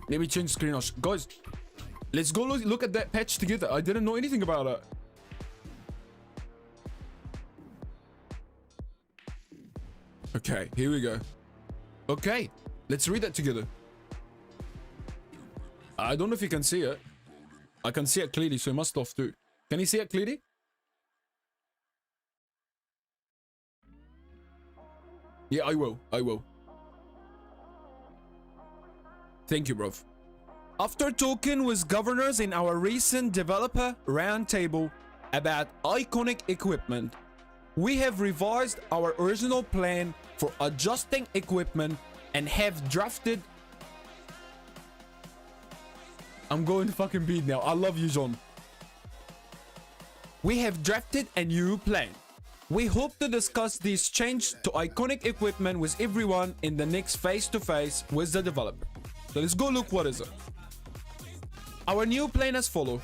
Let me change screen. Guys, let's go look at that patch together. I didn't know anything about it. Okay, here we go. Okay, let's read that together. I don't know if you can see it. I can see it clearly, so you must have too. Can you see it clearly? Yeah, I will. I will. Thank you, bro. After talking with governors in our recent developer roundtable about iconic equipment, we have revised our original plan for adjusting equipment and have drafted... I'm going to fucking beat now. I love you, John. We have drafted a new plan. We hope to discuss these changes to iconic equipment with everyone in the next face-to-face with the developer. So let's go look what is it. Our new plan as follows.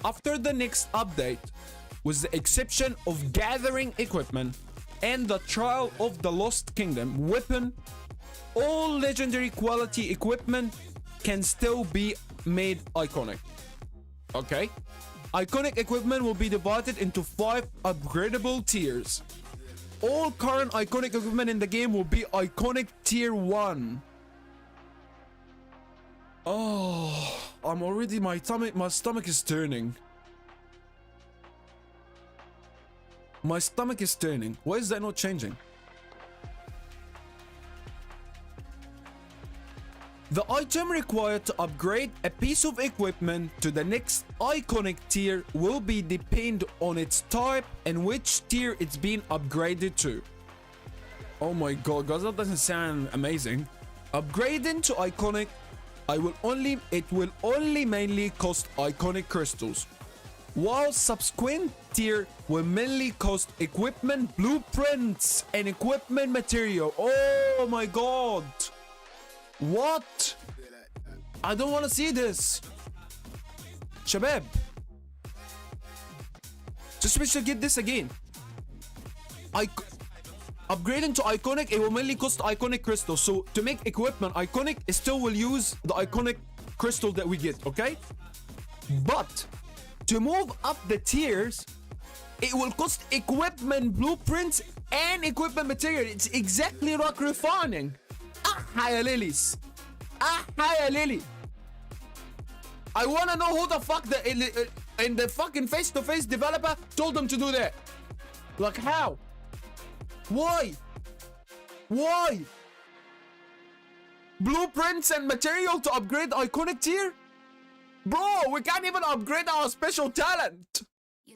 After the next update, with the exception of gathering equipment and the Trial of the Lost Kingdom weapon, all legendary quality equipment can still be made iconic. Okay? Iconic equipment will be divided into 5 upgradable tiers. All current iconic equipment in the game will be iconic tier 1. Oh, I'm already, my stomach is turning. My stomach is turning. Why is that not changing? The item required to upgrade a piece of equipment to the next iconic tier will be depend on its type and which tier it's been upgraded to. Oh my god, guys, that doesn't sound amazing. Upgrading to iconic, it will only mainly cost iconic crystals, while subsequent tier will mainly cost equipment blueprints and equipment material. Oh my god. What? I don't want to see this. Shabab. Just we should get this again. Upgrading to iconic, it will mainly cost iconic crystals. So to make equipment iconic, it still will use the iconic crystal that we get, okay? But to move up the tiers, it will cost equipment blueprints and equipment material. It's exactly like refining. Hi, Lilies. Hi, Lily. I want to know who the fuck in the fucking face-to-face developer told them to do that. Like how? Why? Why? Blueprints and material to upgrade iconic tier? Bro, we can't even upgrade our special talent.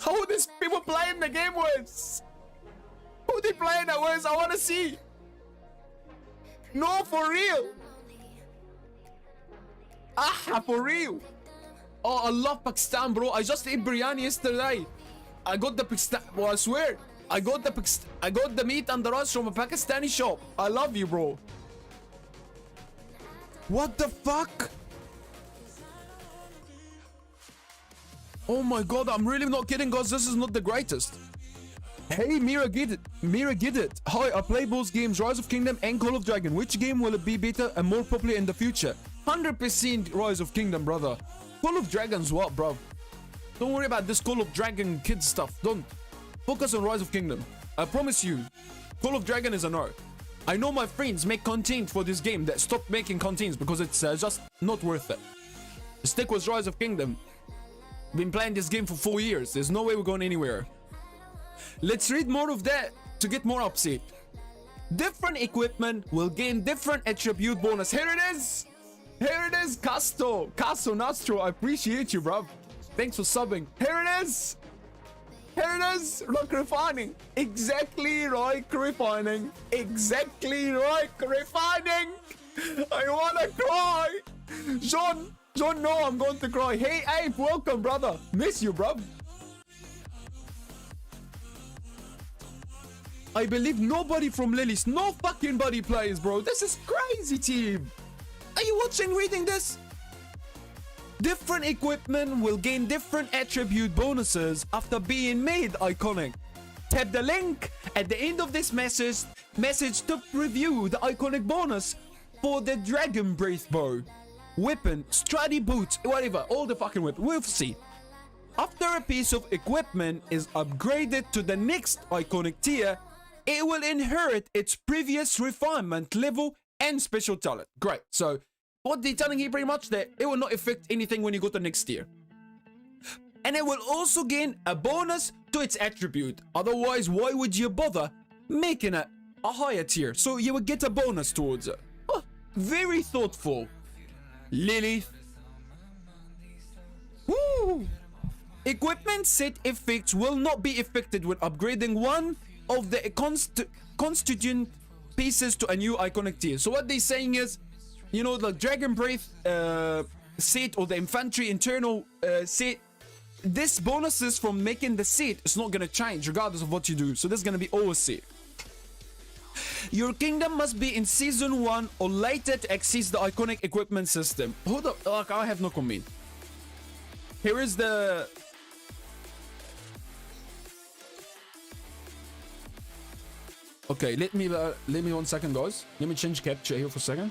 How are these people playing the game with? Who they playing it with? I want to see. No, for real. For real. Oh, I love Pakistan, bro. I just ate biryani yesterday. I got the Pakistan. Well, I swear, I got the meat and the rice from a Pakistani shop. I love you, bro. What the fuck? Oh my god, I'm really not kidding, guys. This is not the greatest. Hey, Mira get it. Hi, I play both games, Rise of Kingdom and Call of Dragon. Which game will it be better and more popular in the future? 100% Rise of Kingdom, brother. Call of Dragon's what, bro? Don't worry about this Call of Dragon kids stuff. Don't. Focus on Rise of Kingdom. I promise you, Call of Dragon is a no. I know my friends make content for this game that stopped making contents because it's just not worth it. Stick with Rise of Kingdom. Been playing this game for 4 years. There's no way we're going anywhere. Let's read more of that to get more upset. Different equipment will gain different attribute bonus. Here it is. Here it is, Casto Nastro. I appreciate you, bro. Thanks for subbing. Here it is. Here it is. Rock refining. Exactly right refining. Exactly right refining. I wanna cry. John, no, I'm going to cry. Hey, Ape, welcome, brother. Miss you, bro. I believe nobody from Lily's, no fucking body plays, bro. This is crazy, team. Are you watching, reading this? Different equipment will gain different attribute bonuses after being made iconic. Tap the link at the end of this message to preview the iconic bonus for the Dragon Breath bow. weapon, sturdy boots, whatever, all the fucking weapon. We'll see. After a piece of equipment is upgraded to the next iconic tier, it will inherit its previous refinement level and special talent. Great. So what they're telling you pretty much that it will not affect anything when you go to the next tier. And it will also gain a bonus to its attribute. Otherwise, why would you bother making it a higher tier? So you will get a bonus towards it. Oh, very thoughtful. Lilith. Woo! Equipment set effects will not be affected when upgrading one of the constituent pieces to a new iconic tier. So what they're saying is, you know, the Dragon Breath set or the infantry internal set, this bonuses from making the set is not gonna change regardless of what you do. So this is gonna be always set. Your kingdom must be in season 1 or later to access the iconic equipment system. Hold up, like, I have no comment. Here is the... Okay, let me 1 second, guys. Let me change capture here for a second.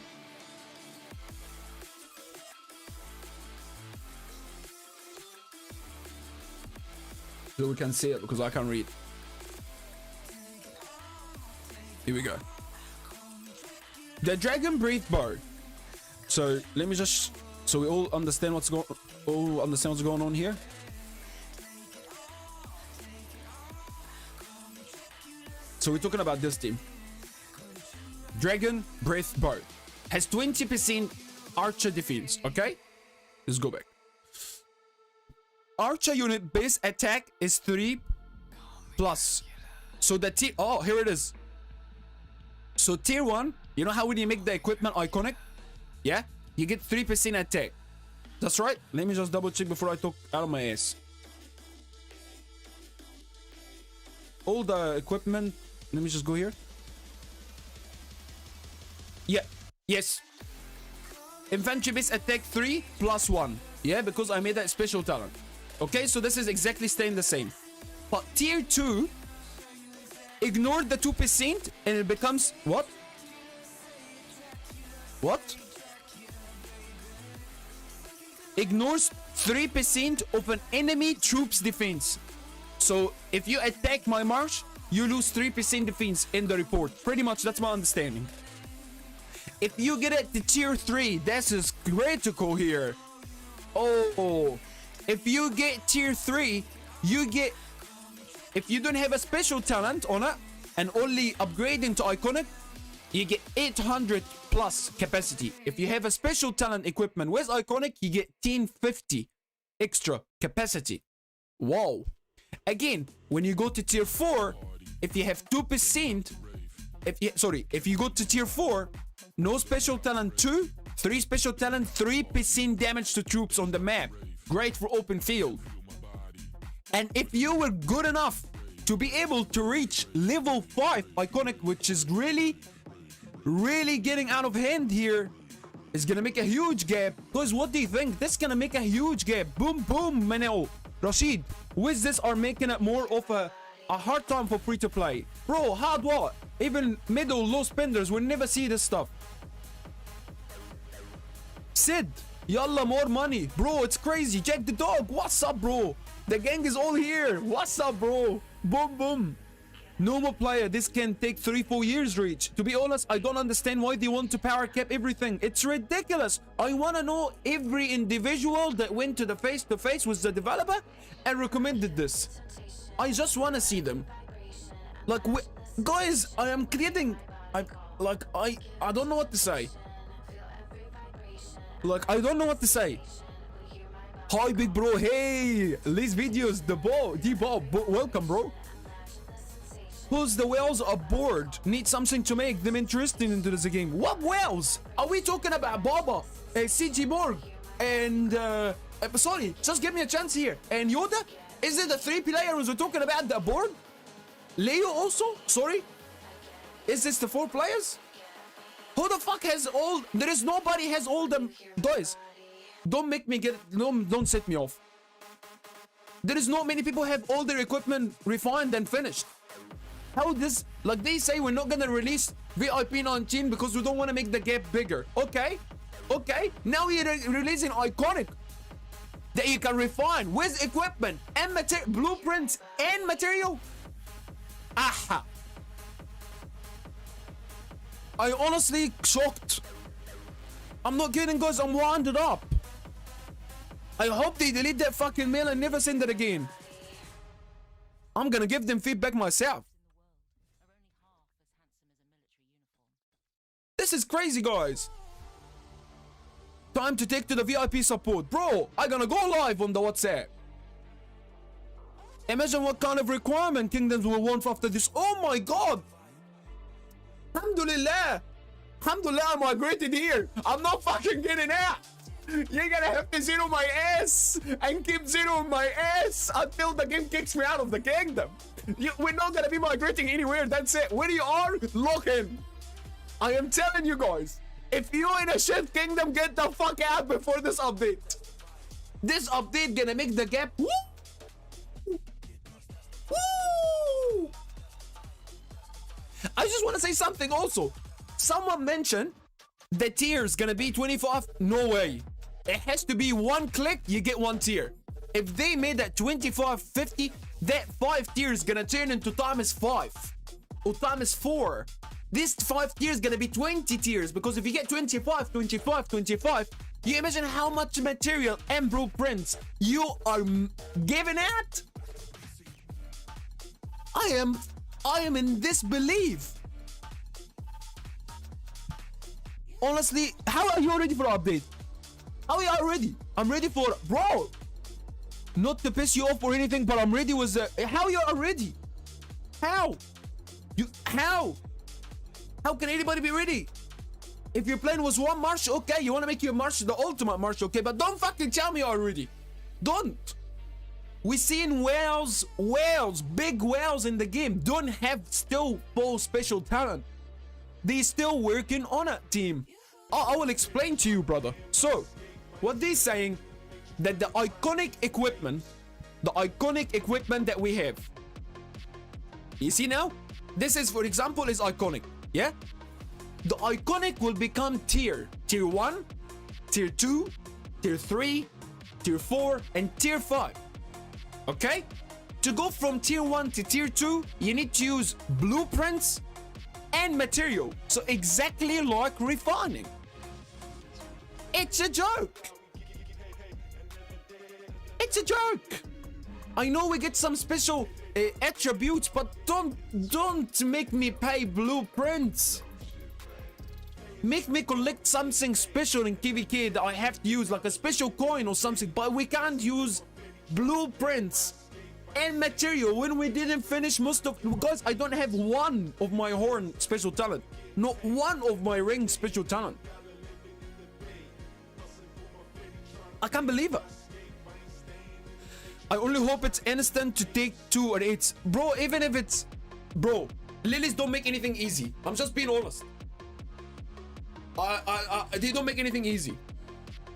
So we can see it because I can't read. Here we go. The Dragon Breath Bow. So let me just, so we all understand what's going on here. So we're talking about this team. Dragon Breath Bow has 20% archer defense. Okay, let's go back. Archer unit base attack is 3 plus. So the tier, oh, here it is. So tier 1, you know how when you make the equipment iconic, yeah, you get 3% attack. That's right. Let me just double check before I talk out of my ass. All the equipment, let me just go here. Yeah, yes. Infantry base attack 3 plus 1. Yeah, because I made that special talent. Okay, so this is exactly staying the same. But tier 2, ignore the 2% and it becomes what? What? Ignores 3% of an enemy troop's defense. So if you attack my marsh, you lose 3% defense in the report. Pretty much, that's my understanding. If you get it to tier 3, this is critical here. Oh, if you get tier 3, you get, if you don't have a special talent on it and only upgrading to iconic, you get 800 plus capacity. If you have a special talent equipment with iconic, you get 1050 extra capacity. Wow. Again, when you go to tier 4, if you have 2%, if you go to tier 4, no special talent 2, 3 special talent, 3% damage to troops on the map. Great for open field. And if you were good enough to be able to reach level 5 iconic, which is really getting out of hand here, is gonna make a huge gap. Guys, what do you think? This is gonna make a huge gap. Boom, boom, Manel. Rashid, with this are making it more of a hard time for free to play. Bro, hard what? Even middle low spenders will never see this stuff. Sid, yalla, more money. Bro, it's crazy. Jack the dog, what's up, bro? The gang is all here. What's up, bro? Boom, boom. Normal player, this can take 3-4 years reach. To be honest, I don't understand why they want to power cap everything. It's ridiculous. I want to know every individual that went to the face-to-face with the developer and recommended this. I just want to see them. Like, guys, I am creating... I don't know what to say. Like, I don't know what to say. Hi, big bro. Hey, these videos, D-Bob, welcome, bro. Who's the whales are bored? Need something to make them interesting into this game. What whales? Are we talking about Baba, CG Borg, and sorry, just give me a chance here. And Yoda? Is it the 3 players we're talking about that are bored? Leo also? Sorry? Is this the 4 players? Who the fuck has all? There is nobody has all them. Guys, don't make me get. Don't set me off. There is not many people have all their equipment refined and finished. How this? Like they say, we're not gonna release VIP 19 because we don't want to make the gap bigger. Okay, Okay, now you're releasing iconic that you can refine with equipment and blueprints and material. Aha! I honestly shocked. I'm not kidding, guys. I'm wound up. I hope they delete that fucking mail and never send it again. I'm gonna give them feedback myself. This is crazy, guys. Time to take to the VIP support. Bro, I'm gonna go live on the WhatsApp. Imagine what kind of requirement Kingdoms will want after this. Oh my god. Alhamdulillah. Alhamdulillah, I'm migrated here. I'm not fucking getting out. You're gonna have to zero my ass and keep zeroing my ass until the game kicks me out of the kingdom. We're not gonna be migrating anywhere. That's it. Where you are, lock in. I am telling you guys, if you're in a shit kingdom, get the fuck out before this update. This update gonna make the gap. Woo! Woo! I just want to say something also. Someone mentioned the tier's gonna be 25. No way. It has to be one click, you get one tier. If they made that 25, 50, that 5 tiers gonna turn into times 5 or times 4. This 5 tiers gonna be 20 tiers, because if you get 25, 25, 25, you imagine how much material and blueprints you are giving out. I am in disbelief. Honestly, how are you ready for update? How are you ready? I'm ready for, bro. Not to piss you off or anything, but I'm ready with how you are ready? How? How can anybody be ready? If your plan was one march, okay, you want to make your march the ultimate march, okay, but don't fucking tell me you're ready. Don't. We seen whales, big whales in the game don't have still full special talent. They still working on it, team. I will explain to you, brother. So, what they're saying, that the iconic equipment that we have, you see now, this is, for example, is iconic, yeah? The iconic will become tier 1, tier 2, tier 3, tier 4, and tier 5. Okay? To go from tier 1 to tier 2, you need to use blueprints and material. So exactly like refining. It's a joke. It's a joke. I know we get some special attributes, but don't make me pay blueprints. Make me collect something special in KVK that I have to use, like a special coin or something, but we can't use blueprints and material when we didn't finish most of. Guys, I don't have one of my horn special talent, not one of my ring special talent. I can't believe it. I only hope it's instant to take 2 or 8. Bro, even if it's, bro, lilies don't make anything easy. I'm just being honest. They don't make anything easy.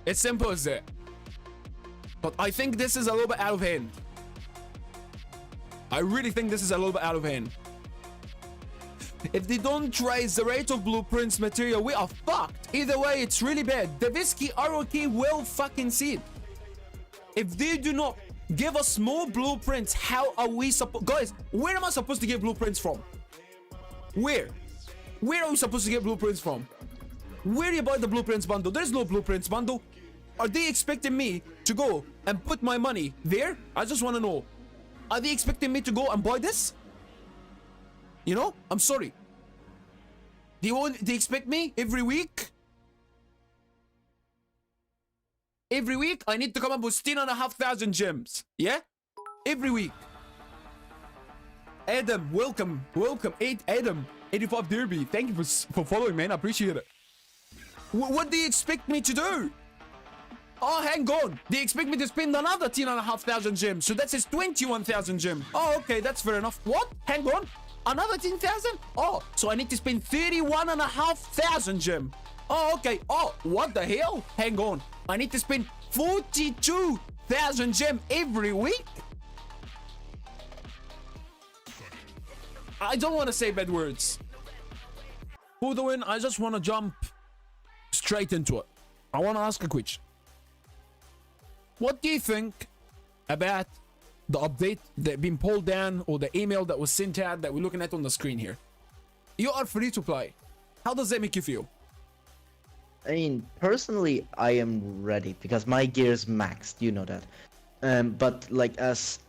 It's simple as that. But I think this is a little bit out of hand. I really think this is a little bit out of hand. If they don't raise the rate of blueprints material, we are fucked. Either way, it's really bad. Davisky ROK will fucking see it. If they do not give us more blueprints, how are we supposed... Guys, where am I supposed to get blueprints from? Where are we supposed to get blueprints from? Where do you buy the blueprints bundle? There's no blueprints bundle. Are they expecting me to go and put my money there? I just want to know. Are they expecting me to go and buy this? You know? I'm sorry. They expect me every week? Every week I need to come up with 10,500 gems. Yeah? Every week. Adam, welcome. Adam, 85 Derby. Thank you for following, man. I appreciate it. What do you expect me to do? Oh, hang on. They expect me to spend another 10,500 gems. So that says 21,000 gems. Oh, okay. That's fair enough. What? Hang on. Another 10,000? Oh, so I need to spend 31,500 gems. Oh, okay. Oh, what the hell? Hang on. I need to spend 42,000 gems every week? I don't want to say bad words. For the win, I just want to jump straight into it. I want to ask a question. What do you think about the update that been pulled down or the email that was sent out that we're looking at on the screen here? You are free to play. How does that make you feel? I mean, personally, I am ready because my gear is maxed. You know that. But like as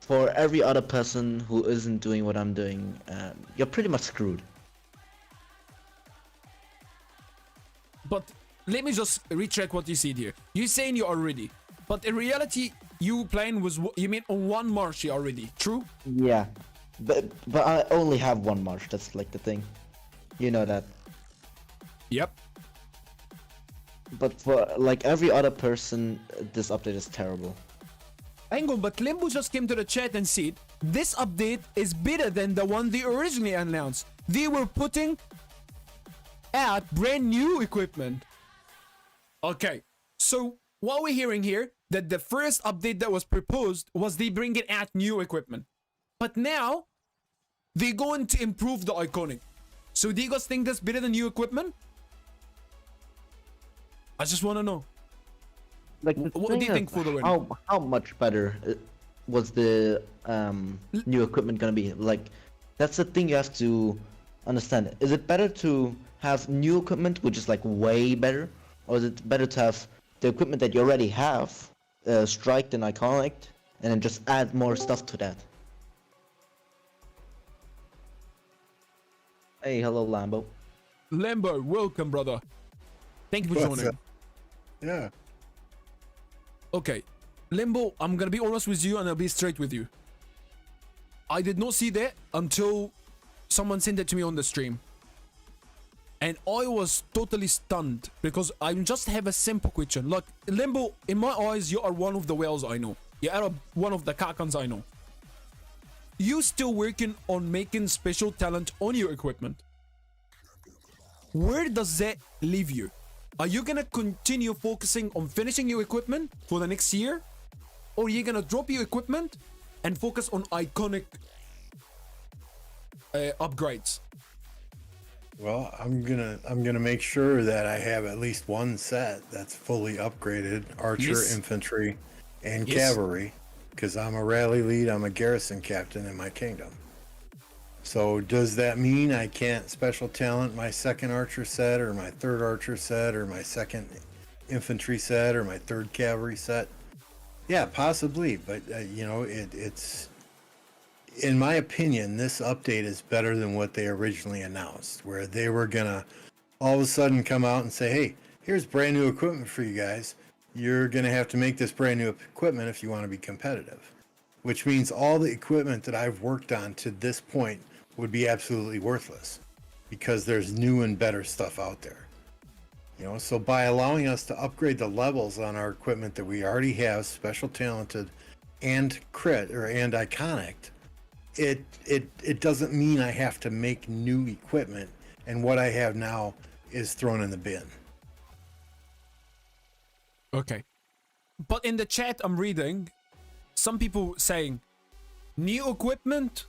for every other person who isn't doing what I'm doing, you're pretty much screwed. But let me just recheck what you said here. You're saying you are ready, but in reality, you playing was you mean on one march already? True? Yeah, but I only have one march. That's like the thing. You know that. Yep. But for like every other person, this update is terrible. Hang on, but Limbo just came to the chat and said this update is better than the one they originally announced. They were putting out brand new equipment. Okay, so what we're hearing here that the first update that was proposed was they bringing out new equipment, but now they're going to improve the iconic. So do you guys think that's better than new equipment? I just want to know. Like, What do you think for the win? How much better was the new equipment gonna be? Like, that's the thing you have to understand. Is it better to have new equipment, which is like way better, or is it better to have the equipment that you already have, striked and iconic, and then just add more stuff to that? Hey, hello, Lambo. Lambo, welcome, brother. Thank you for What's joining. up? Yeah. Okay, Limbo, I'm gonna be honest with you and I'll be straight with you. I did not see that until someone sent it to me on the stream. And I was totally stunned because I just have a simple question. Look, Limbo, in my eyes, you are one of the whales I know. You are one of the Kakans I know. You still working on making special talent on your equipment. Where does that leave you? Are you gonna continue focusing on finishing your equipment for the next year? Or are you gonna drop your equipment and focus on iconic upgrades? Well, I'm gonna make sure that I have at least one set that's fully upgraded, archer, Yes. infantry, and Yes. cavalry, because I'm a rally lead. I'm a garrison captain in my kingdom. So does that mean I can't special talent my second archer set, or my third archer set, or my second infantry set, or my third cavalry set? Yeah, possibly, but you know, it's in my opinion, this update is better than what they originally announced, where they were gonna all of a sudden come out and say, hey, here's brand new equipment for you guys. You're gonna have to make this brand new equipment if you want to be competitive, which means all the equipment that I've worked on to this point would be absolutely worthless because there's new and better stuff out there. You know, so by allowing us to upgrade the levels on our equipment that we already have, special talented and crit or and iconic, it doesn't mean I have to make new equipment, and what I have now is thrown in the bin. Okay. But in the chat I'm reading, some people saying new equipment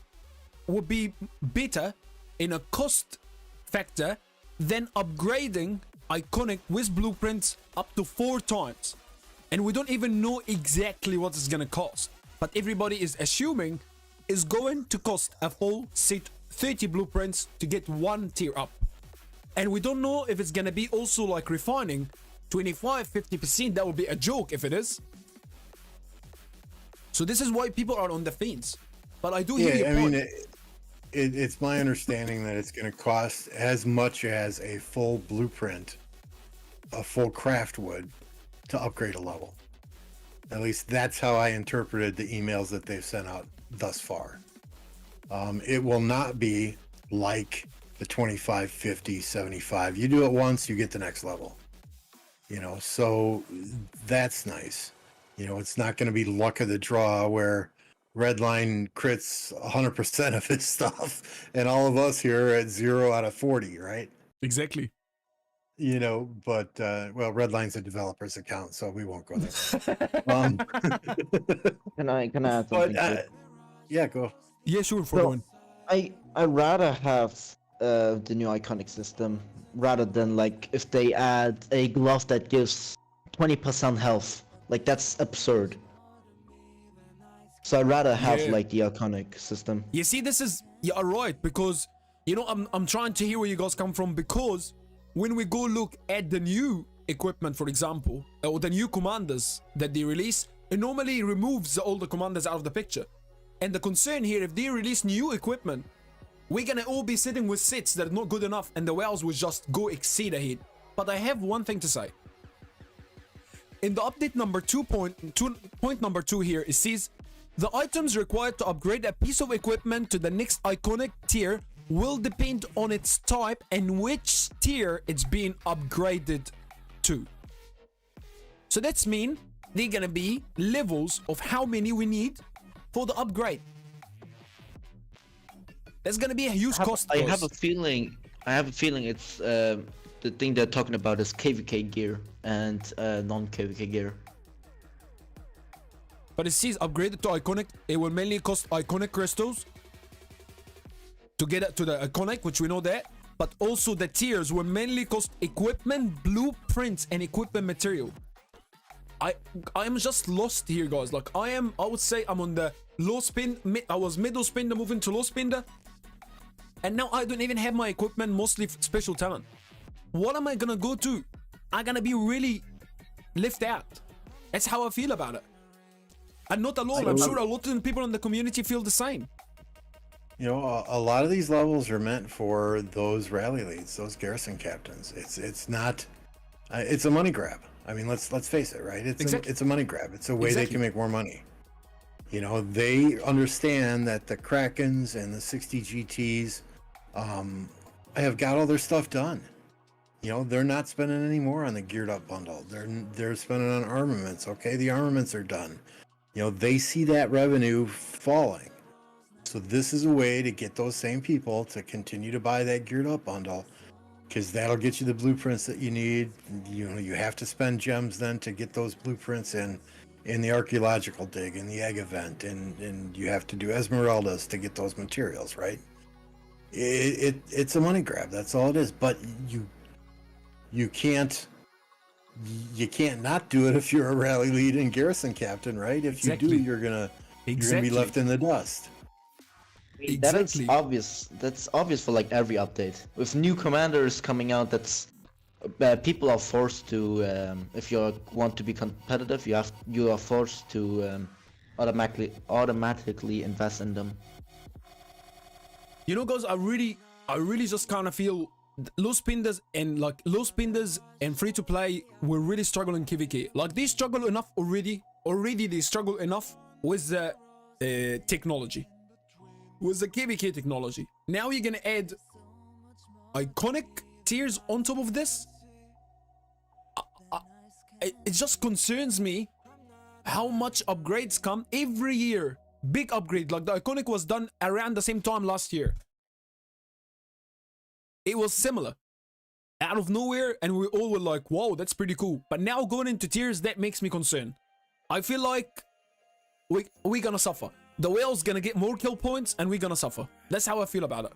would be better in a cost factor than upgrading iconic with blueprints up to 4 times. And we don't even know exactly what it's gonna cost. But everybody is assuming it's going to cost a full set 30 blueprints to get 1 tier up. And we don't know if it's gonna be also like refining 25-50%. That would be a joke if it is. So this is why people are on the fence. But I do hear your point. mean, it's my understanding that it's going to cost as much as a full blueprint, a full craft would, to upgrade a level. At least that's how I interpreted the emails that they've sent out thus far. It will not be like the 25, 50, 75. You do it once, you get the next level. You know, so that's nice. You know, it's not going to be luck of the draw where Redline crits 100% of his stuff and all of us here are at 0 out of 40, right? Exactly. You know, but well, Redline's a developer's account, so we won't go there. Can I add something? But yeah, go. Yeah, sure, for So, one. I rather have the new iconic system rather than like if they add a glove that gives 20% health. Like that's absurd. So I'd rather have Yeah. like the iconic system. You see, this is, you are right, because you know I'm trying to hear where you guys come from, because when we go look at the new equipment, for example, or the new commanders that they release, it normally removes the older commanders out of the picture. And the concern here, if they release new equipment, we're gonna all be sitting with sets that are not good enough, and the whales will just go exceed ahead. But I have one thing to say. In the update number 2.2, point number 2 here, it says the items required to upgrade a piece of equipment to the next iconic tier will depend on its type and which tier it's being upgraded to. So that's mean they're gonna be levels of how many we need for the upgrade. There's gonna be a huge cost. I have a feeling it's the thing they're talking about is KVK gear and non-KVK gear. But it says upgraded to iconic, it will mainly cost iconic crystals to get it to the iconic, which we know that. But also the tiers will mainly cost equipment, blueprints, and equipment material. I'm just lost here, guys. Like I would say I'm on the low spin. I was middle spinner moving to low spinner, and now I don't even have my equipment, mostly special talent. What am I gonna go to? I'm gonna be really left out. That's how I feel about it. And not alone. I'm sure a lot of people in the community feel the same. You know, a lot of these levels are meant for those rally leads, those garrison captains. It's not. It's a money grab. I mean, let's face it, right? It's a money grab. It's a way they can make more money. You know, they understand that the Krakens and the 60 GTs have got all their stuff done. You know, they're not spending any more on the geared up bundle. They're spending on armaments. Okay, the armaments are done. You know, they see that revenue falling. So this is a way to get those same people to continue to buy that geared up bundle, because that'll get you the blueprints that you need. You know, you have to spend gems then to get those blueprints in the archaeological dig, in the egg event, and you have to do Esmeraldas to get those materials, right? It's a money grab. That's all it is. But you can't not do it if you're a rally lead and garrison captain, right? If you do, you're gonna be left in the dust. That is obvious. That's obvious for like every update. With new commanders coming out, that's people are forced to. If you want to be competitive, you are forced to automatically invest in them. You know, guys, I really just kind of feel low spenders and free to play will really struggle in KVK. Like they struggle enough already. Already they struggle enough with the technology. With the KVK technology. Now you're gonna add iconic tiers on top of this. It just concerns me how much upgrades come every year. Big upgrade, like the iconic was done around the same time last year. It was similar. Out of nowhere, and we all were like, wow, that's pretty cool. But now going into tiers, that makes me concerned. I feel like we're gonna suffer. The whale's gonna get more kill points and we're gonna suffer. That's how I feel about it.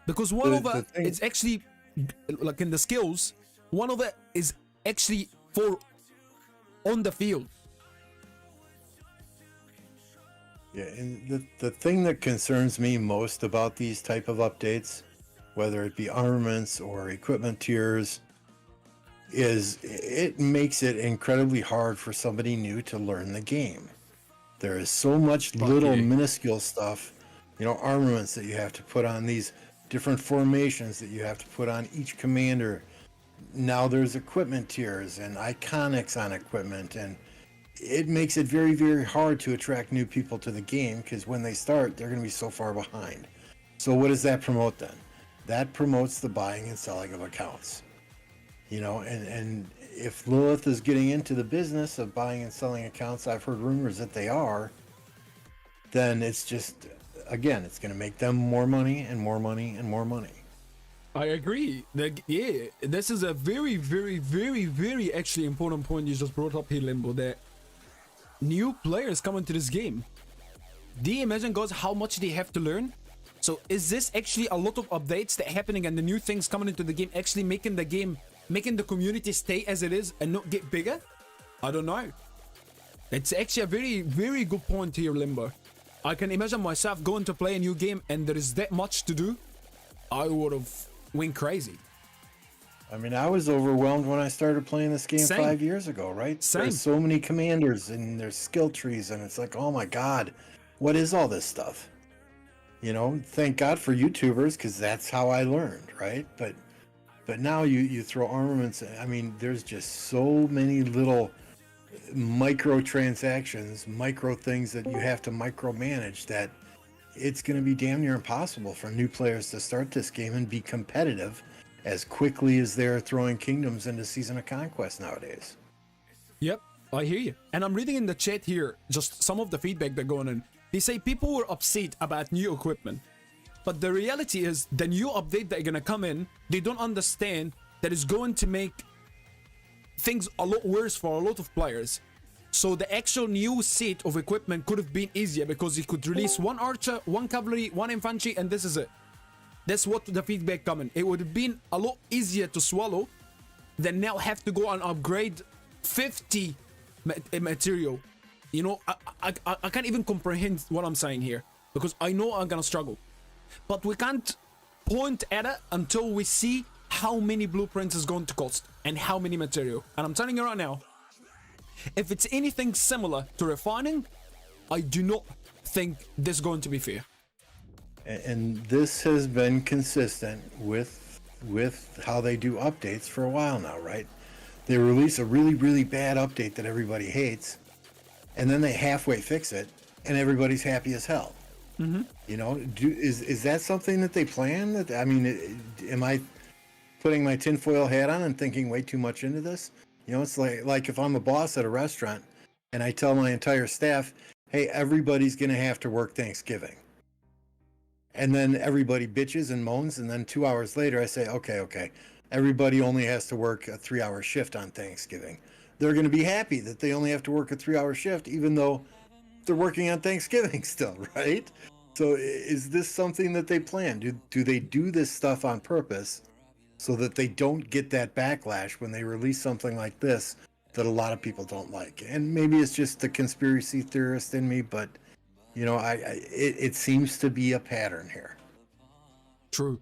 Because one of it, it's actually, like in the skills, one of it is actually for on the field. Yeah, and the thing that concerns me most about these type of updates, whether it be armaments or equipment tiers, is it makes it incredibly hard for somebody new to learn the game. There is so much little minuscule stuff, you know, armaments that you have to put on, these different formations that you have to put on each commander. Now there's equipment tiers and iconics on equipment, and it makes it very, very hard to attract new people to the game, because when they start, they're going to be so far behind. So what does that promote then? That promotes the buying and selling of accounts. You know, and if Lilith is getting into the business of buying and selling accounts, I've heard rumors that they are, then it's just, again, it's going to make them more money and more money and more money. I agree. Yeah, this is a very, very, very, very actually important point you just brought up here, Limbo, that new players come into this game. Do you imagine, guys, how much they have to learn? So is this actually a lot of updates that are happening and the new things coming into the game actually making the community stay as it is and not get bigger? I don't know. It's actually a very, very good point here, Limbo. I can imagine myself going to play a new game and there is that much to do. I would have went crazy. I mean, I was overwhelmed when I started playing this game Same. 5 years ago, right? Same. There's so many commanders and there's skill trees, and it's like, oh my god, what is all this stuff? You know, thank God for YouTubers, because that's how I learned, right? But now you throw armaments. I mean, there's just so many little microtransactions, micro things that you have to micromanage that it's going to be damn near impossible for new players to start this game and be competitive as quickly as they're throwing kingdoms into Season of Conquest nowadays. Yep, I hear you. And I'm reading in the chat here just some of the feedback that's going in. They say people were upset about new equipment. But the reality is the new update that are going to come in, they don't understand that it's going to make things a lot worse for a lot of players. So the actual new set of equipment could have been easier because you could release one archer, one cavalry, one infantry, and this is it. That's what the feedback coming. It would have been a lot easier to swallow than now have to go and upgrade 50 material. You know, I can't even comprehend what I'm saying here because I know I'm gonna struggle. But we can't point at it until we see how many blueprints is going to cost and how many material. And I'm telling you right now, if it's anything similar to refining, I do not think this is going to be fair. And this has been consistent with how they do updates for a while now, right? They release a really, really bad update that everybody hates, and then they halfway fix it, and everybody's happy as hell. Mm-hmm. You know, is that something that they plan? I mean, am I putting my tinfoil hat on and thinking way too much into this? You know, it's like if I'm a boss at a restaurant and I tell my entire staff, hey, everybody's going to have to work Thanksgiving. And then everybody bitches and moans, and then 2 hours later I say, okay, everybody only has to work a 3-hour shift on Thanksgiving. They're going to be happy that they only have to work a 3-hour shift, even though they're working on Thanksgiving still, right? So is this something that they plan? Do they do this stuff on purpose so that they don't get that backlash when they release something like this that a lot of people don't like? And maybe it's just the conspiracy theorist in me, but you know, it seems to be a pattern here. True.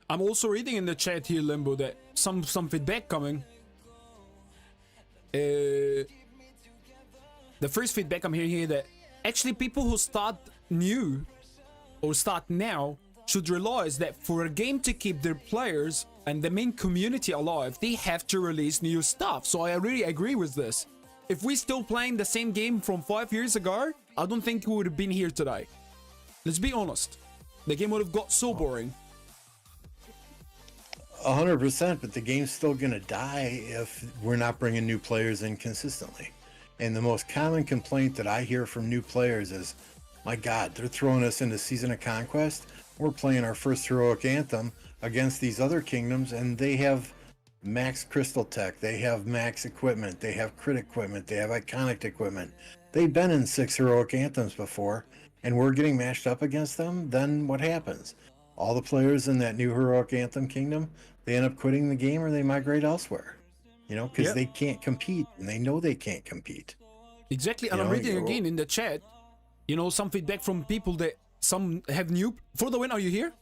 I'm also reading in the chat here, Limbo, that some feedback coming. The first feedback I'm hearing here that actually people who start new or start now should realize that for a game to keep their players and the main community alive, they have to release new stuff. So I really agree with this. If we're still playing the same game from 5 years ago, I don't think we would have been here today. Let's be honest. The game would have got so boring. 100%, but the game's still gonna die if we're not bringing new players in consistently. And the most common complaint that I hear from new players is, my God, they're throwing us into Season of Conquest. We're playing our first heroic anthem against these other kingdoms, and they have max crystal tech, they have max equipment, they have crit equipment, they have iconic equipment. They've been in 6 heroic anthems before, and we're getting mashed up against them. Then what happens? All the players in that new heroic anthem kingdom, they end up quitting the game or they migrate elsewhere. You know, because they can't compete, and they know they can't compete. Exactly, and I'm reading again in the chat, you know, some feedback from people that some have new. For the win, are you here?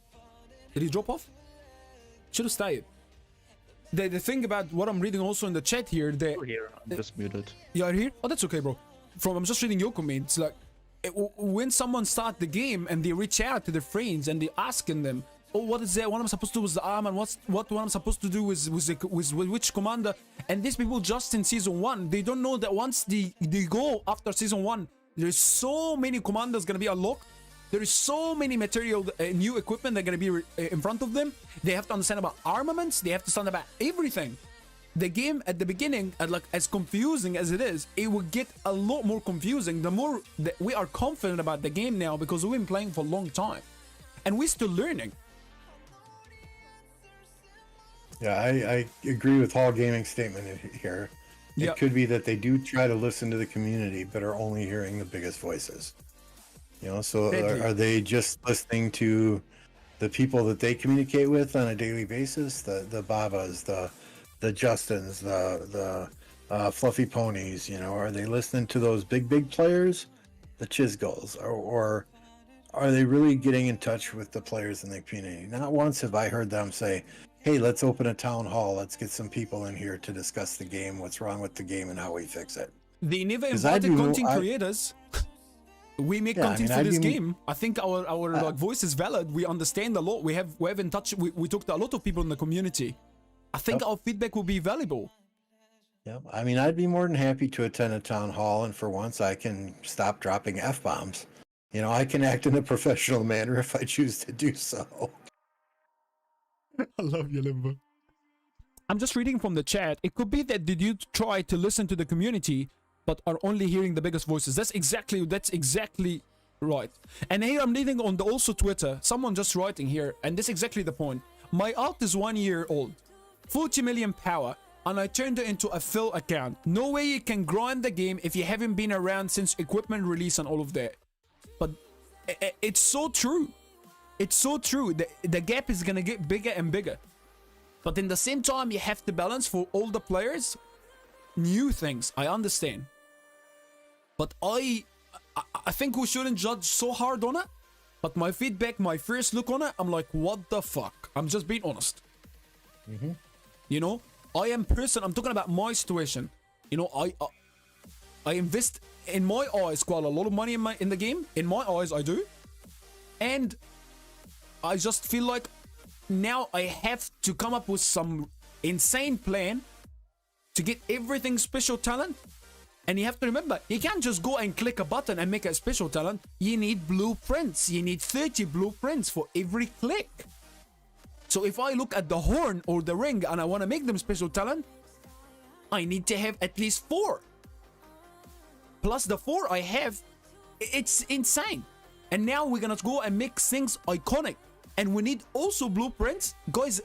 Did he drop off? Should have stayed. The thing about what I'm reading also in the chat here, that Here, I'm just muted. you are here? Oh, that's okay, bro. I'm just reading your comments. Like, when someone start the game and they reach out to their friends and they asking them, oh, what is that? What I'm supposed to do with the arm, and what I'm supposed to do with which commander? And these people just in season 1, they don't know that once they go after season 1, there's so many commanders gonna be unlocked. There is so many material, new equipment that are gonna be in front of them. They have to understand about armaments. They have to understand about everything. The game at the beginning, like as confusing as it is, it will get a lot more confusing the more that we are confident about the game now, because we've been playing for a long time and we're still learning. Yeah, I agree with Hall Gaming's statement here. It could be that they do try to listen to the community, but are only hearing the biggest voices. You know, so Deadly. are they just listening to the people that they communicate with on a daily basis? The Babas, the Justins, the Fluffy Ponies. You know, are they listening to those big players, the Chisgulls, or are they really getting in touch with the players in the community? Not once have I heard them say, "Hey, let's open a town hall. Let's get some people in here to discuss the game, what's wrong with the game, and how we fix it." They never 'Cause I'd invited be more- content I- creators. We make Yeah, I content mean, for I'd this be- game. I think our like voice is valid. We understand a lot. We have in touch. We talked to a lot of people in the community. I think Yep. our feedback will be valuable. Yeah, I mean, I'd be more than happy to attend a town hall, and for once, I can stop dropping f-bombs. You know, I can act in a professional manner if I choose to do so. I love you, Limbo. I'm just reading from the chat. It could be that did you try to listen to the community, but are only hearing the biggest voices. That's exactly right. And here I'm reading on the also Twitter. Someone just writing here, and this is exactly the point. My alt is 1 year old, 40 million power, and I turned it into a fill account. No way you can grind the game if you haven't been around since equipment release and all of that. But it's so true. It's so true. The gap is gonna get bigger and bigger. But in the same time, you have to balance for all the players new things. I understand. But I think we shouldn't judge so hard on it. But my feedback, my first look on it, I'm like, what the fuck? I'm just being honest. You know, I'm talking about my situation. You know, I invest in my eyes quite a lot of money in the game. In my eyes, I do. And I just feel like now I have to come up with some insane plan to get everything special talent. And you have to remember, you can't just go and click a button and make a special talent. You need blueprints. You need 30 blueprints for every click. So if I look at the horn or the ring and I want to make them special talent, I need to have at least 4. Plus the 4 I have, it's insane. And now we're gonna go and make things iconic. And we need also blueprints. Guys,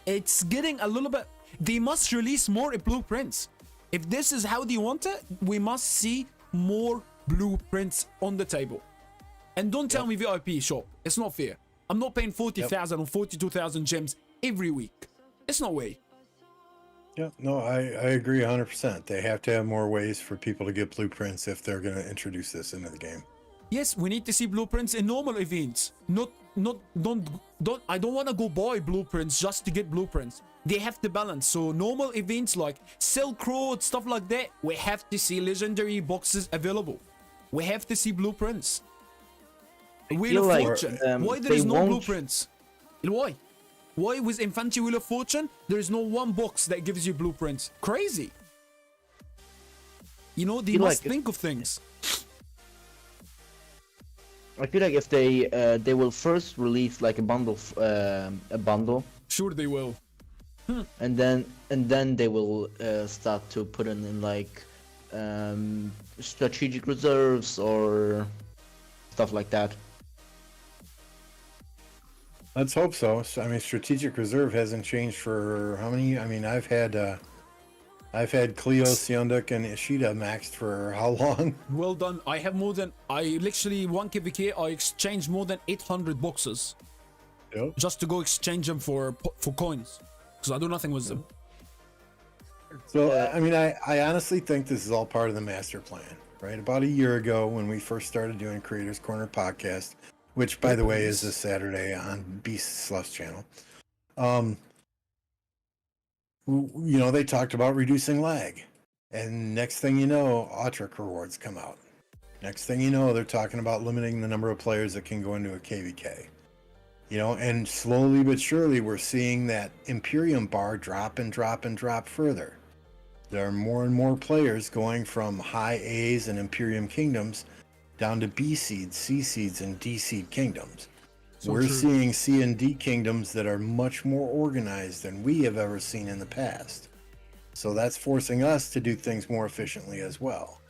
it's getting a little bit... They must release more blueprints. If this is how they want it, we must see more blueprints on the table. And don't tell me VIP shop. It's not fair. I'm not paying 40,000 or 42,000 gems every week. It's no way. Yeah, no, I agree 100%. They have to have more ways for people to get blueprints if they're going to introduce this into the game. Yes, we need to see blueprints in normal events. I don't want to go buy blueprints just to get blueprints. They have to balance. So normal events like Silk Road, stuff like that, we have to see legendary boxes available. We have to see blueprints. Wheel of like, Fortune. Why there they is no won't- blueprints? Why? Why with Infantry Wheel of Fortune, there is no one box that gives you blueprints? Crazy. You know, they feel must like think of things. I feel like if they will first release like a bundle, Sure they will. and then they will start to put in like strategic reserves or stuff like that. Let's hope so. I mean, strategic reserve hasn't changed for how many? I mean, I've had Cleo, Seonduk, and Ishida maxed for how long? Well done. I have more than... I literally, 1 KVK, I exchanged more than 800 boxes. Yep. Just to go exchange them for coins. Because I do nothing with them. So, I mean, I honestly think this is all part of the master plan, right? About a year ago when we first started doing Creators Corner podcast, which, by the way, is this Saturday on Beast Sluff's channel. You know, they talked about reducing lag. And next thing you know, Autric rewards come out. Next thing you know, they're talking about limiting the number of players that can go into a KVK. You know, and slowly but surely we're seeing that Imperium bar drop and drop and drop further. There are more and more players going from high A's and Imperium kingdoms down to B seeds, C seeds, and D seed kingdoms. So We're true. seeing C and D kingdoms that are much more organized than we have ever seen in the past. So that's forcing us to do things more efficiently as well.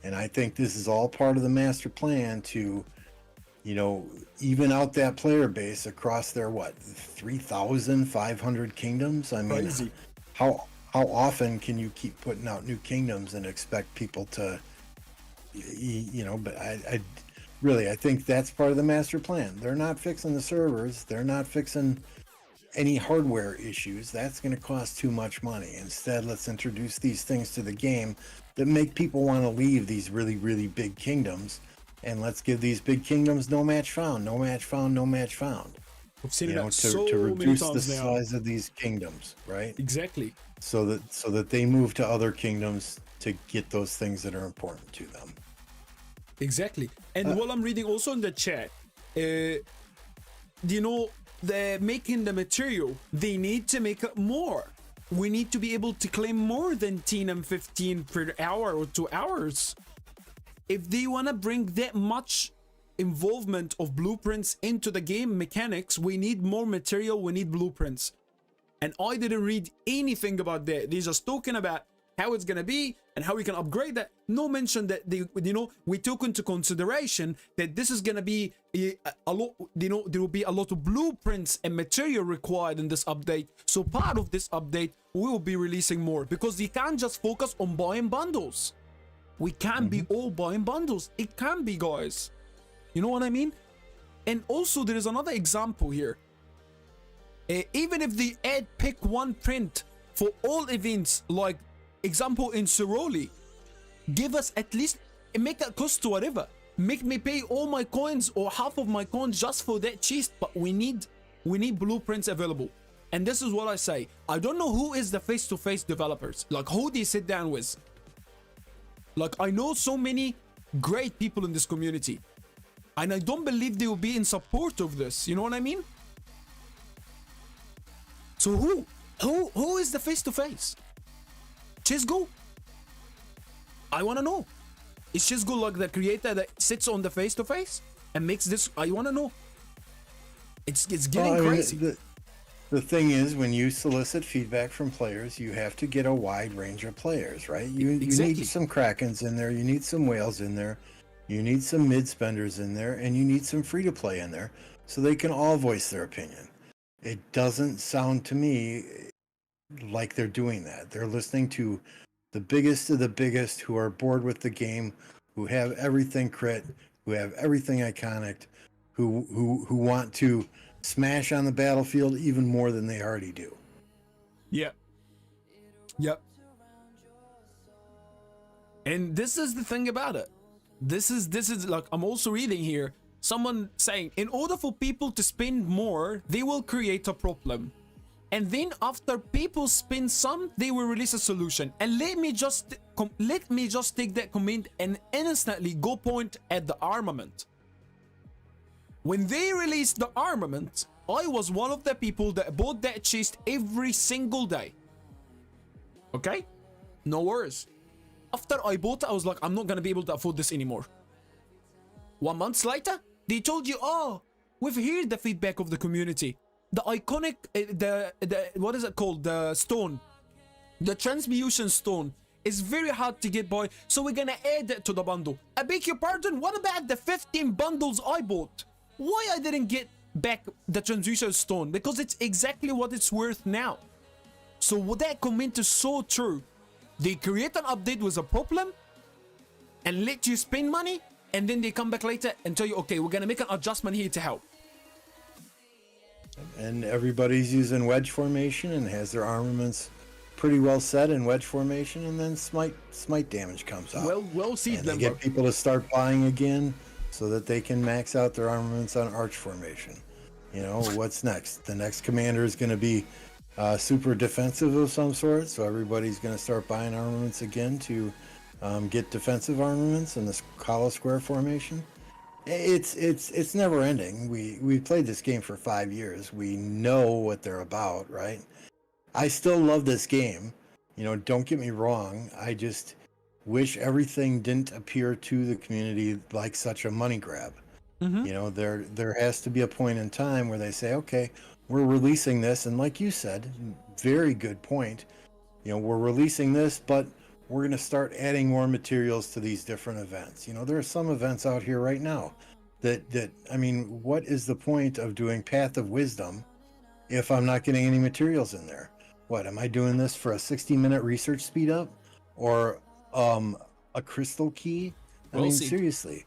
And I think this is all part of the master plan to, you know, even out that player base across their, 3,500 kingdoms? I mean, Crazy. how often can you keep putting out new kingdoms and expect people to, you know, but really, I think that's part of the master plan. They're not fixing the servers. They're not fixing any hardware issues. That's going to cost too much money. Instead, let's introduce these things to the game that make people want to leave these really, really big kingdoms. And let's give these big kingdoms no match found, no match found, no match found. We've seen You know, that so to many reduce the times now. size of these kingdoms, right? Exactly. So that they move to other kingdoms to get those things that are important to them. Exactly. And while I'm reading also in the chat, you know, they're making the material, they need to make it more. We need to be able to claim more than 10 and 15 per hour or 2 hours. If they want to bring that much involvement of blueprints into the game mechanics, we need more material, we need blueprints. And I didn't read anything about that. They're just talking about how it's gonna be and how we can upgrade that. No mention that they, you know, we took into consideration that this is gonna be a lot, you know, there will be a lot of blueprints and material required in this update. So part of this update, we will be releasing more, because you can't just focus on buying bundles. We can't be all buying bundles. It can be, guys. You know what I mean? And also there is another example here. Even if they add pick one print for all events, like example in Ceroli, give us at least, make that cost to whatever. Make me pay all my coins or half of my coins just for that chest. But we need blueprints available. And this is what I say. I don't know who is the face-to-face developers. Like, who do you sit down with? Like, I know so many great people in this community, and I don't believe they will be in support of this. You know what I mean? So who is the face-to-face? Chizgo? I want to know. Is Chizgo like the creator that sits on the face-to-face and makes this? I want to know. It's getting crazy. The thing is, when you solicit feedback from players, you have to get a wide range of players, right? You need some Krakens in there, you need some whales in there, you need some mid-spenders in there, and you need some free-to-play in there, so they can all voice their opinion. It doesn't sound to me like they're doing that. They're listening to the biggest of the biggest who are bored with the game, who have everything crit, who have everything iconic, who want to smash on the battlefield even more than they already do. Yep. And this is the thing about it. This is like, I'm also reading here someone saying, in order for people to spend more, they will create a problem. And then after people spend some, they will release a solution. And let me just take that comment and instantly go point at the armament. When they released the armament, I was one of the people that bought that chest every single day. Okay? No worries. After I bought it, I was like, I'm not gonna be able to afford this anymore. 1 month later, they told you, oh, we've heard the feedback of the community. The iconic, what is it called? The stone. The transmutation stone is very hard to get by, so we're gonna add it to the bundle. I beg your pardon, what about the 15 bundles I bought? Why I didn't get back the transmutation stone? Because it's exactly what it's worth now. So that comment is so true. They create an update with a problem and let you spend money, and then they come back later and tell you, okay, we're gonna make an adjustment here to help. And everybody's using wedge formation and has their armaments pretty well set in wedge formation, and then smite damage comes out. Well see and them. they get people to start buying again so that they can max out their armaments on arch formation. You know, what's next? The next commander is going to be super defensive of some sort, so everybody's going to start buying armaments again to get defensive armaments in this hollow square formation. It's never ending. We played this game for 5 years. We know what they're about, right? I still love this game. You know, don't get me wrong. I just wish everything didn't appear to the community like such a money grab. Mm-hmm. You know, there has to be a point in time where they say, okay, we're releasing this, and like you said, very good point. You know, we're releasing this, but we're going to start adding more materials to these different events. You know, there are some events out here right now that I mean, what is the point of doing Path of Wisdom if I'm not getting any materials in there? What, am I doing this for a 60-minute research speed up or a crystal key? I mean, seriously.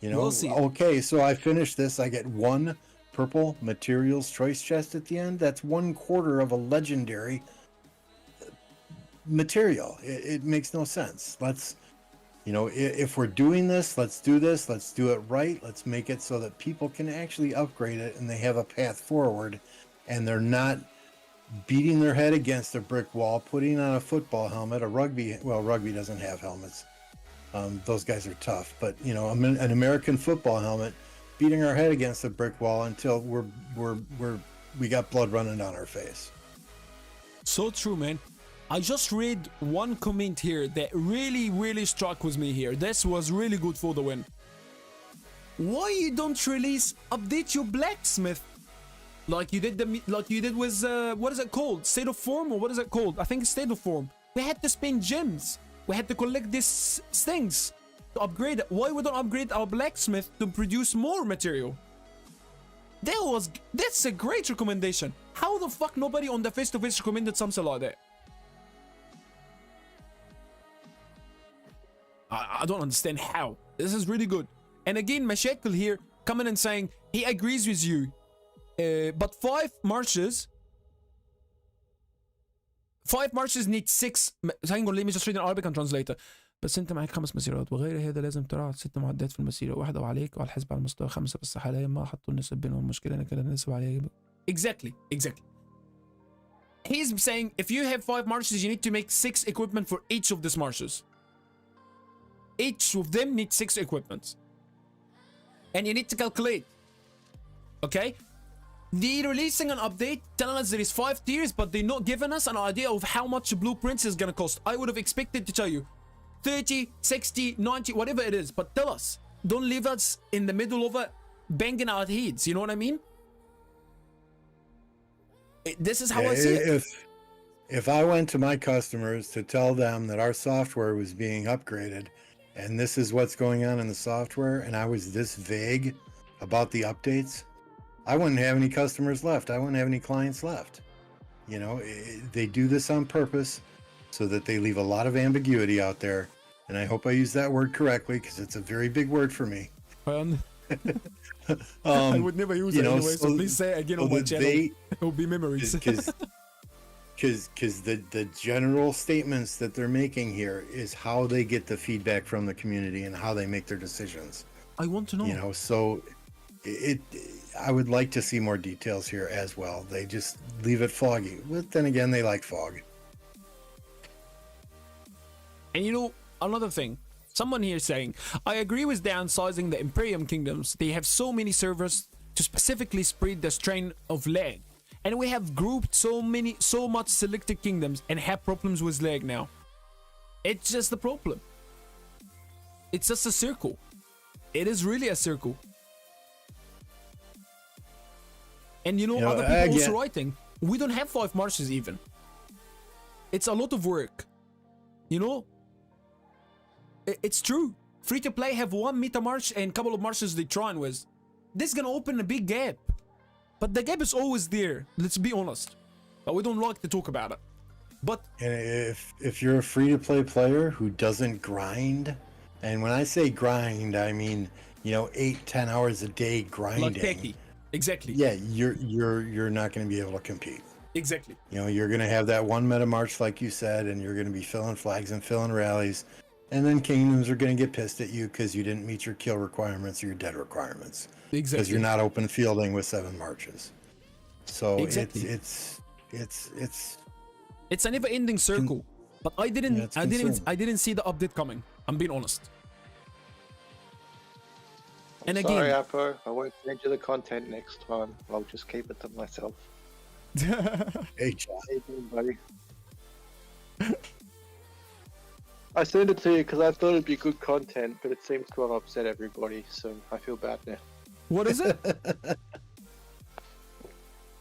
You know, We'll see. okay, so I finish this. I get one purple materials choice chest at the end. That's 1/4 of a legendary material. It makes no sense. Let's, you know, if we're doing this, let's do this. Let's do it right. Let's make it so that people can actually upgrade it and they have a path forward, and they're not beating their head against a brick wall, putting on a football helmet, a rugby. Well, rugby doesn't have helmets. Those guys are tough, but you know, an American football helmet, beating our head against a brick wall until we got blood running down our face. So true, man. I just read one comment here that really struck with me here. This was really good for the win. Why you don't release update your blacksmith like you did with what is it called? State of Form, or what is it called? I think it's State of Form. We had to spend gems. We had to collect these things to upgrade it. Why we don't upgrade our blacksmith to produce more material? That's a great recommendation. How the fuck nobody on the face-to-face recommended something like that? I don't understand how. This is really good. And again, Mashakil here coming and saying he agrees with you. But 5 marches need 6. Hang on, let me just read in Arabic and translate. بس انت معك 5 مسيرات وغير هذا لازم تراعي 6 معدات في المسيره واحده وعليك وعلى الحسب على المستوى 5 بس حاليا ما حطوا النسب بينهم مشكله انا كده النسب عليه. Exactly. He's saying if you have 5 marches you need to make 6 equipment for each of these marches. Each of them needs 6 equipments. And you need to calculate. Okay? They're releasing an update telling us there is 5 tiers, but they're not giving us an idea of how much blueprints is gonna cost. I would have expected to tell you 30, 60, 90, whatever it is, but tell us. Don't leave us in the middle of it banging our heads, you know what I mean? This is how I see it. If I went to my customers to tell them that our software was being upgraded and this is what's going on in the software, and I was this vague about the updates, I wouldn't have any customers left. I wouldn't have any clients left. You know, they do this on purpose so that they leave a lot of ambiguity out there. And I hope I use that word correctly because it's a very big word for me. I would never use it anyway, so please say it again on my channel. It will be memories. Because the general statements that they're making here is how they get the feedback from the community and how they make their decisions. I want to know. You know, so I would like to see more details here as well. They just leave it foggy. But then again, they like fog. And you know, another thing. Someone here saying, I agree with downsizing the Imperium kingdoms. They have so many servers to specifically spread the strain of lag. And we have grouped so much selected kingdoms and have problems with lag now. It's just the problem. It's just a circle. It is really a circle. And you know other people also writing, we don't have 5 marches even. It's a lot of work. You know? It's true. Free to play have 1 meta march and a couple of marches they trying with. This is gonna open a big gap. But the gap is always there, let's be honest. But we don't like to talk about it. But and if you're a free-to-play player who doesn't grind, and when I say grind, I mean, you know, 8-10 hours a day grinding. Like techie. Exactly. Yeah, you're not going to be able to compete. Exactly. You know, you're going to have that 1 meta march like you said, and you're going to be filling flags and filling rallies, and then kingdoms are going to get pissed at you because you didn't meet your kill requirements or your dead requirements. Exactly. Because you're not open fielding with 7 marches. So exactly. It's a never-ending circle. But I didn't see the update coming. I'm being honest. And again, sorry, Apo. I won't send you the content next time. I'll just keep it to myself. Hey, John. Hey, buddy. I sent it to you because I thought it'd be good content, but it seems to have upset everybody, so I feel bad now. What is it?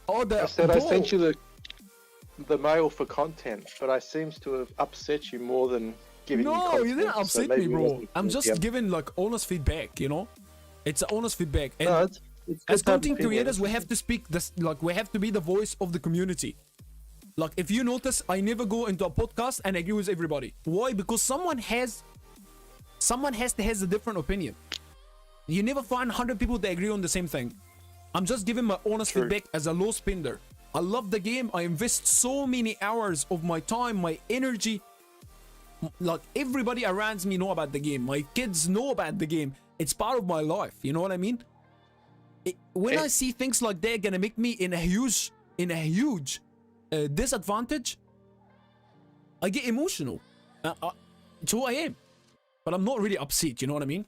Oh, I said I sent you the mail for content, but I seems to have upset you more than giving you content. No, you didn't upset so me, bro. I'm just yeah. giving like honest feedback, you know? It's honest feedback. And No, it's as good to have content opinions. creators, we have to speak this, like we have to be the voice of the community. Like if you notice, I never go into a podcast and agree with everybody. Why? Because someone has a different opinion. You never find 100 people that agree on the same thing. I'm just giving my honest True. feedback as a low spender. I love the game. I invest so many hours of my time, my energy. Like, everybody around me know about the game. My kids know about the game. It's part of my life. You know what I mean? When I see things like that gonna make me in a huge disadvantage, I get emotional. It's who I am. But I'm not really upset. You know what I mean?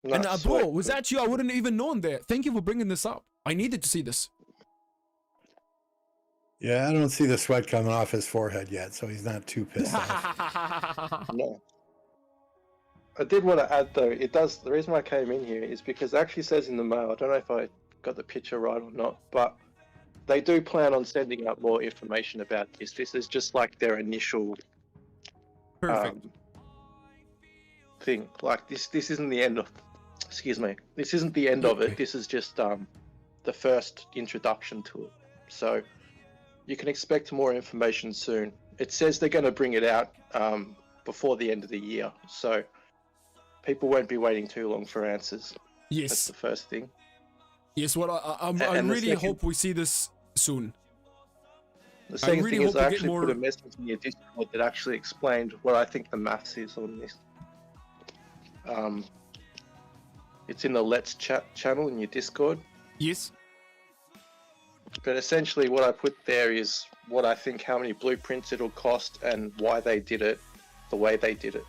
No, And sweet. bro, without you, I wouldn't even known that. Thank you for bringing this up. I needed to see this. Yeah, I don't see the sweat coming off his forehead yet, so he's not too pissed off. No. I did want to add though, it does, the reason why I came in here is because it actually says in the mail, I don't know if I got the picture right or not, but they do plan on sending out more information about this. This is just like their initial Perfect. thing. Like this isn't the end of, excuse me, this isn't the end of it. This is just the first introduction to it. So you can expect more information soon. It says they're going to bring it out before the end of the year. So people won't be waiting too long for answers. That's Yes. the first thing. Yes, what I And the really second- hope we see this soon. The second really thing is hope I we get actually more- put a message in your Discord that actually explained what I think the maths is on this. It's in the Let's Chat channel in your Discord. Yes. But essentially what I put there is what I think how many blueprints it'll cost and why they did it the way they did it.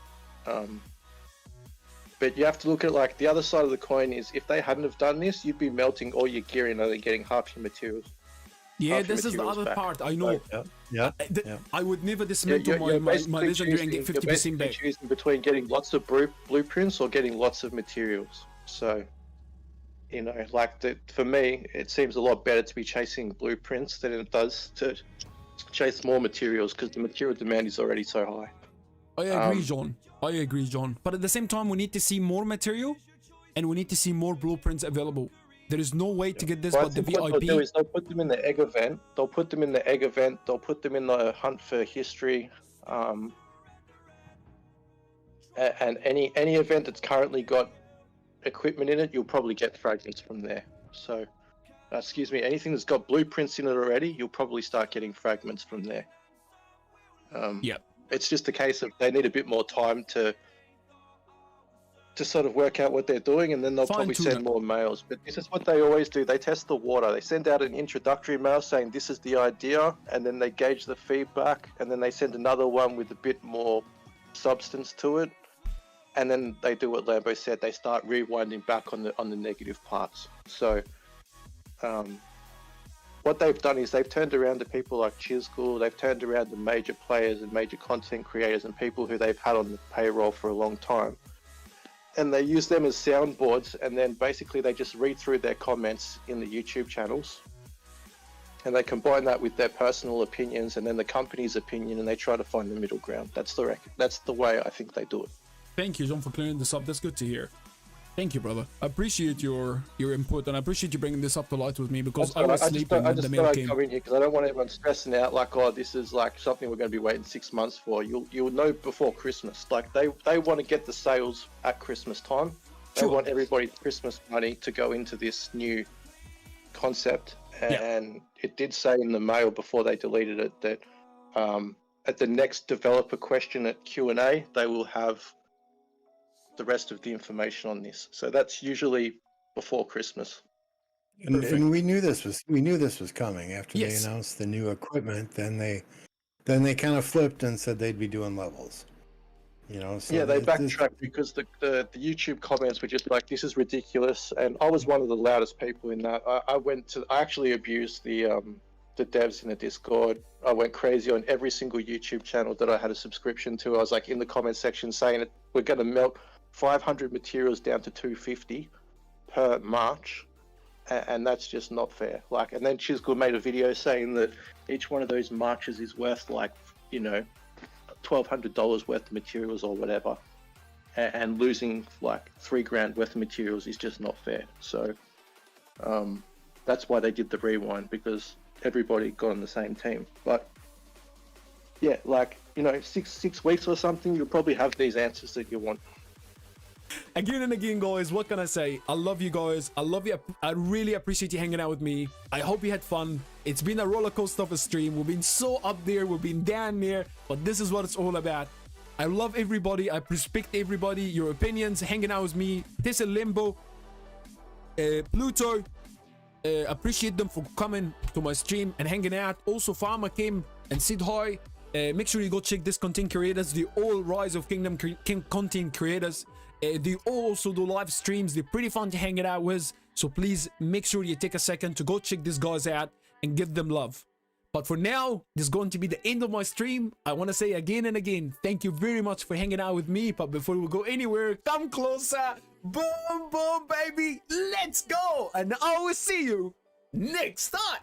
But you have to look at like the other side of the coin is if they hadn't have done this, you'd be melting all your gear and only getting half your materials. Yeah, Half your this is the materials other back. part. I know. Yeah. I would never dismantle my legendary and get 50% back. choosing between getting lots of blueprints or getting lots of materials. So, you know, like for me, it seems a lot better to be chasing blueprints than it does to chase more materials because the material demand is already so high. I agree, John. I agree, John. But at the same time, we need to see more material and we need to see more blueprints available. There is no way to get this Well, I but the think what they'll do VIP. is they'll put them in the egg event. They'll put them in the egg event. They'll put them in the hunt for history. And any event that's currently got equipment in it, you'll probably get fragments from there. So, excuse me, anything that's got blueprints in it already, you'll probably start getting fragments from there. Yep. It's just a case of they need a bit more time to sort of work out what they're doing, and then they'll probably Fine-tune send it. more mails. But this is what they always do. They test the water. They send out an introductory mail saying this is the idea, and then they gauge the feedback, and then they send another one with a bit more substance to it, and then they do what Lambo said. They start rewinding back on the negative parts. So what they've done is they've turned around to people like Chisgul, they've turned around to major players and major content creators and people who they've had on the payroll for a long time. And they use them as soundboards, and then basically they just read through their comments in the YouTube channels. And they combine that with their personal opinions and then the company's opinion, and they try to find the middle ground. That's the way I think they do it. Thank you, John, for clearing this up. That's good to hear. Thank you, brother. I appreciate your input, and I appreciate you bringing this up to light with me because I was sleeping when the mail thought I'd came. come in here because I don't want everyone stressing out like, oh, this is like something we're going to be waiting 6 months for. You'll know before Christmas. Like they want to get the sales at Christmas time. They Sure. want everybody's Christmas money to go into this new concept. And it did say in the mail before they deleted it that at the next developer question at Q&A, they will have the rest of the information on this. So that's usually before Christmas. And we knew this was coming after Yes. they announced the new equipment. Then they kind of flipped and said they'd be doing levels. You know, so Yeah, they this- backtracked because the YouTube comments were just like, this is ridiculous. And I was one of the loudest people in that. I actually abused the devs in the Discord. I went crazy on every single YouTube channel that I had a subscription to. I was like in the comment section saying that we're going to melt 500 materials down to 250 per march. And that's just not fair. Like, and then Chisgul made a video saying that each one of those marches is worth like, you know, $1,200 worth of materials or whatever, and losing like $3,000 worth of materials is just not fair. So that's why they did the rewind, because everybody got on the same team. But yeah, like, you know, six weeks or something, you'll probably have these answers that you want. Again and again, guys, what can I say? I love you guys. I love you. I really appreciate you hanging out with me. I hope you had fun. It's been a roller coaster of a stream. We've been so up there, we've been down there, but this is what it's all about. I love everybody. I respect everybody, your opinions, hanging out with me. Tessa Limbo, Pluto, appreciate them for coming to my stream and hanging out. Also, Farmer came and said hi. Make sure you go check this content creators. They all Rise of Kingdom content creators. They also do live streams. They're pretty fun to hang it out with. So please make sure you take a second to go check these guys out and give them love. But for now, this is going to be the end of my stream. I want to say again and again, thank you very much for hanging out with me. But before we go anywhere, come closer. Boom, boom, baby. Let's go. And I will see you next time.